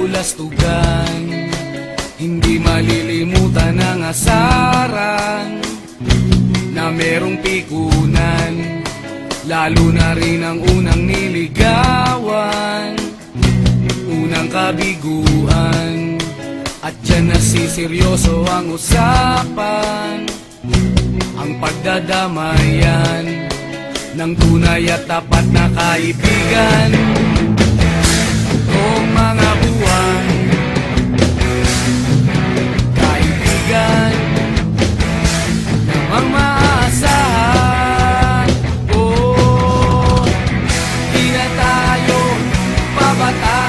kabulastugan. Hindi malilimutan ang asaran na merong pikunan, lalo na rin ang unang niligawan, unang kabiguan. At dyan nasiseryoso ang usapan, ang pagdadamayan ng tunay at tapat na kaibigan. Kung mga buwan, kaibigan namang maaasahan. Oh, di na tayo babata,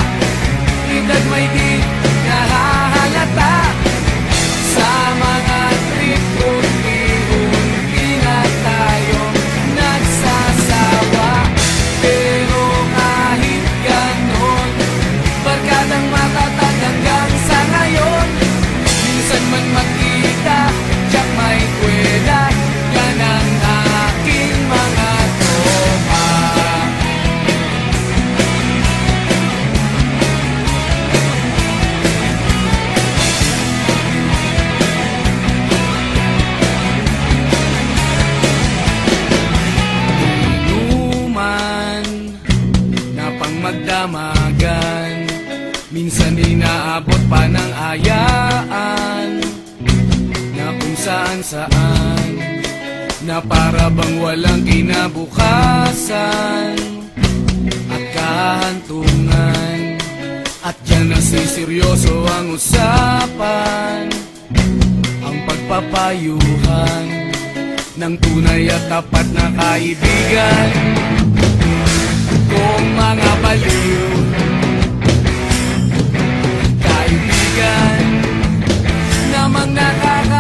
edad may di nahahalata. Sa mga trip unti-unti na tayo nagsasawa. Pero kahit ganon, barkadang matatag hanggang sa ngayon. Minsan man magkita, tiyak may kwela, yan ang aking mga tropa. Inuman na pang magdamagan, minsan inaabot pa ng ayaan, na kung saan-saan, na para bang walang kinabukasan at kahantungan. At dyan nasiseryoso ang usapan, ang pagpapayuhan ng tunay at tapat na kaibigan. Kung mga baliw, kaibigan namang nakaka